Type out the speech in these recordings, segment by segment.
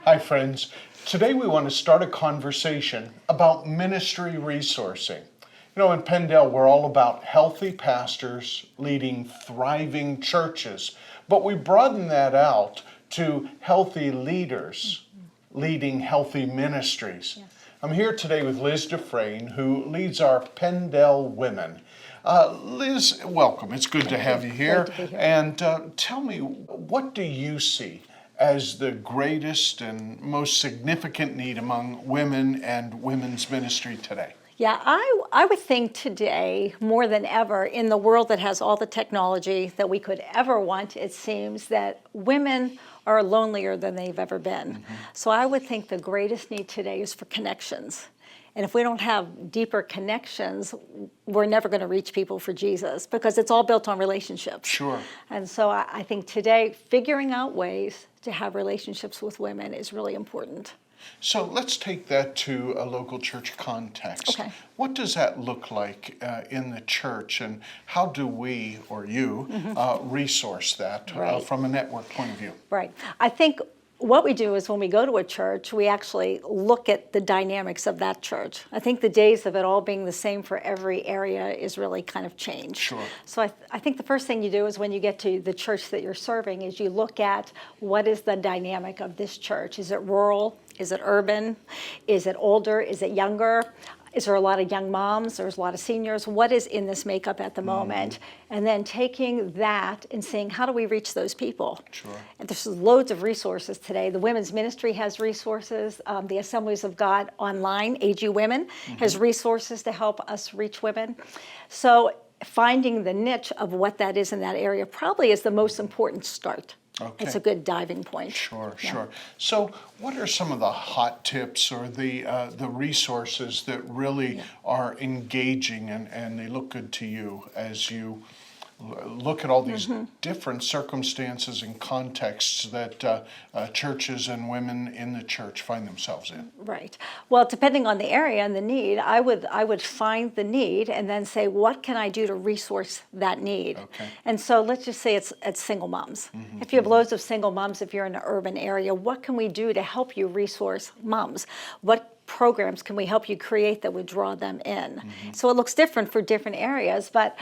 Hi, friends. Today we want to start a conversation about ministry resourcing. You know, in PennDel, we're all about healthy pastors leading thriving churches, but we broaden that out to healthy leaders leading healthy ministries. Yes. I'm here today with Liz DeFrain, who leads our PennDel Women. Liz, welcome. It's good to have you here. Great to be here. And tell me, what do you see as the greatest and most significant need among women and women's ministry today? Yeah, I would think today, more than ever, in the world that has all the technology that we could ever want, it seems that women are lonelier than they've ever been. Mm-hmm. So I would think the greatest need today is for connections. And if we don't have deeper connections, we're never going to reach people for Jesus because it's all built on relationships. Sure. And so I think today, figuring out ways to have relationships with women is really important. So let's take that to a local church context. Okay. What does that look like in the church, and how do we, or you, resource that Right. from a network point of view? Right. I think what we do is when we go to a church, we actually look at the dynamics of that church. I think the days of it all being the same for every area is really kind of changed. Sure. So I think the first thing you do is when you get to the church that you're serving is you look at what is the dynamic of this church. Is it rural? Is it urban? Is it older? Is it younger? Is there a lot of young moms? There's a lot of seniors. What is in this makeup at the moment? And then taking that and saying, how do we reach those people? Sure. And there's loads of resources today. The women's ministry has resources. The Assemblies of God online, AG Women, has resources to help us reach women. So finding the niche of what that is in that area probably is the most important start. Okay. It's a good diving point. Sure, Yeah. sure. So what are some of the hot tips or the resources that really are engaging and they look good to you as you look at all these different circumstances and contexts that churches and women in the church find themselves in? Right. Well, depending on the area and the need, I would find the need and then say, what can I do to resource that need? Okay. And so let's just say it's single moms. If you have loads of single moms, if you're in an urban area, what can we do to help you resource moms? What programs can we help you create that would draw them in? So it looks different for different areas, but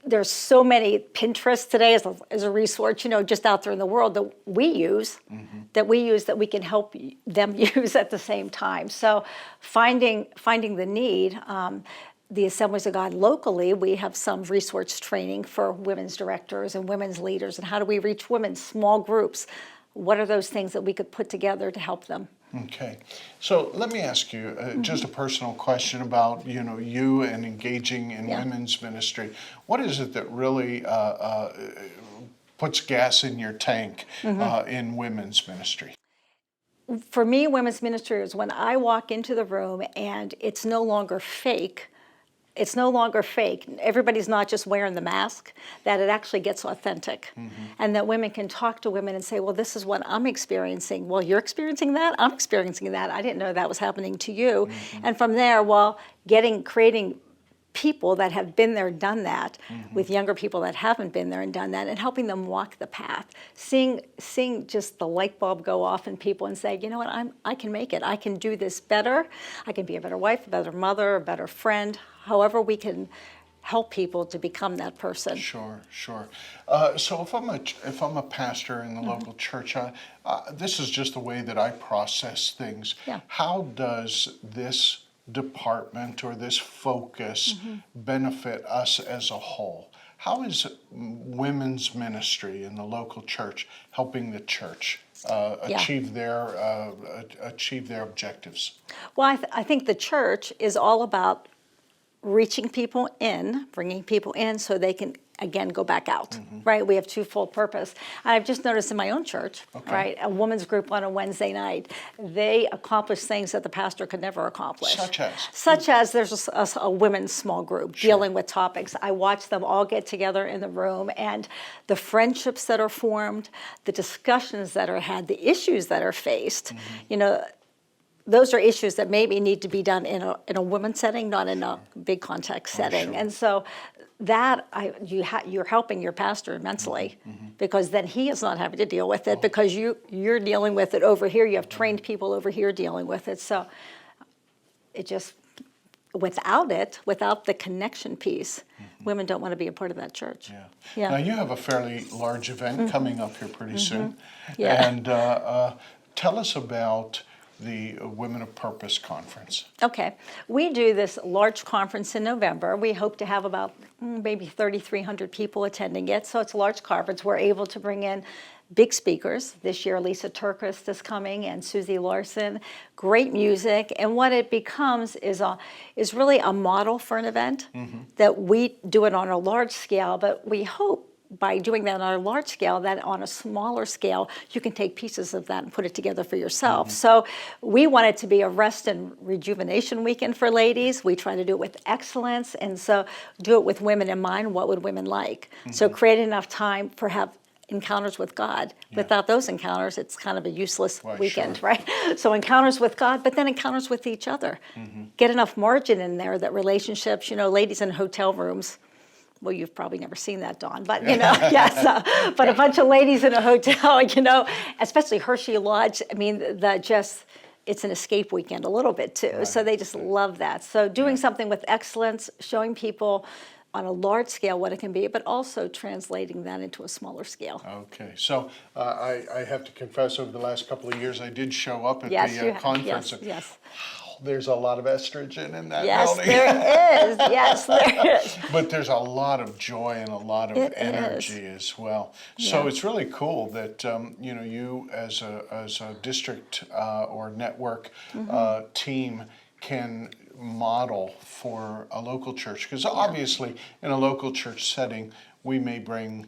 there's so many. Pinterest today as a resource, just out there in the world that we use, that we can help them use at the same time. So finding the need. The Assemblies of God locally, we have some resource training for women's directors and women's leaders, and how do we reach women, small groups? What are those things that we could put together to help them? Okay, so let me ask you just a personal question about you and engaging in women's ministry. What is it that really puts gas in your tank in women's ministry? For me, women's ministry is when I walk into the room and it's no longer fake. It's no longer fake. Everybody's not just wearing the mask, that it actually gets authentic. And that women can talk to women and say, well, this is what I'm experiencing. Well, you're experiencing that? I'm experiencing that. I didn't know that was happening to you. And from there, creating people that have been there, done that, with younger people that haven't been there and done that, and helping them walk the path. Seeing just the light bulb go off in people and say, you know what, I can make it. I can do this better. I can be a better wife, a better mother, a better friend. However we can help people to become that person. Sure, sure. So if I'm a pastor in the local church, this is just the way that I process things. Yeah. How does this department or this focus benefit us as a whole? How is women's ministry in the local church helping the church achieve their objectives? Well, I think the church is all about reaching people in, bringing people in so they can, again, go back out, right? We have twofold purpose. And I've just noticed in my own church, right, a women's group on a Wednesday night, they accomplish things that the pastor could never accomplish. Such as? There's a women's small group dealing with topics. I watch them all get together in the room, and the friendships that are formed, the discussions that are had, the issues that are faced, those are issues that maybe need to be done in a women's setting, not in a big context setting. sure. And so that you're helping your pastor immensely, because then he is not having to deal with it, because you're dealing with it over here. You have trained people over here dealing with it. So it just, without the connection piece, women don't want to be a part of that church. Yeah. Yeah. Now, you have a fairly large event coming up here pretty soon. Yeah. And tell us about the Women of Purpose Conference. Okay. We do this large conference in November. We hope to have about maybe 3,300 people attending it. So it's a large conference. We're able to bring in big speakers. This year, Lisa Turkist is coming and Susie Larson. Great music. And what it becomes is really a model for an event that we do it on a large scale, but we hope by doing that on a large scale, that on a smaller scale, you can take pieces of that and put it together for yourself. So we want it to be a rest and rejuvenation weekend for ladies. We try to do it with excellence, and so do it with women in mind. What would women like? So create enough time for have encounters with God. Without those encounters, it's kind of a useless weekend, sure. right? So encounters with God, but then encounters with each other. Get enough margin in there that relationships, ladies in hotel rooms, well, you've probably never seen that, Dawn, but yes. But a bunch of ladies in a hotel, especially Hershey Lodge. I mean, it's an escape weekend a little bit too. Right. So they just love that. So doing something with excellence, showing people on a large scale what it can be, but also translating that into a smaller scale. Okay, so I have to confess, over the last couple of years, I did show up at Yes, the conference. Yes. There's a lot of estrogen in that Yes, building. there is. Yes, there is. But there's a lot of joy and a lot of energy as well. So it's really cool that you as a district or network team can model for a local church, because obviously in a local church setting we may bring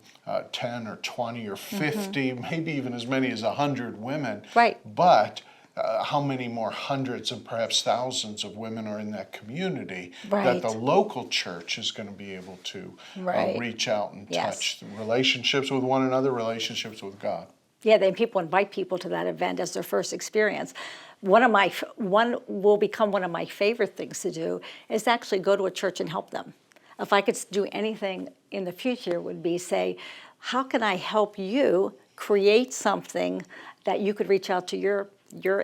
10 or 20 or 50, maybe even as many as 100 women. Right. But how many more hundreds and perhaps thousands of women are in that community that Right. the local church is going to be able to reach out and touch relationships with one another, relationships with God. Yeah, then people invite people to that event as their first experience. One will become one of my favorite things to do is actually go to a church and help them. If I could do anything in the future, it would be say, how can I help you create something that you could reach out to your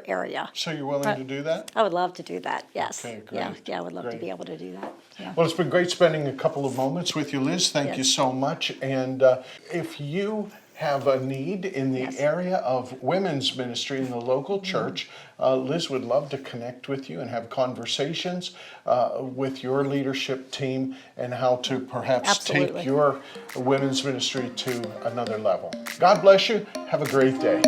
area? So you're willing to do that? I would love to do that, yes. Okay, great. Yeah, I would love to be able to do that. Yeah. Well, it's been great spending a couple of moments with you, Liz. Thank you so much. And if you have a need in the area of women's ministry in the local church, Liz would love to connect with you and have conversations with your leadership team and how to perhaps take your women's ministry to another level. God bless you. Have a great day.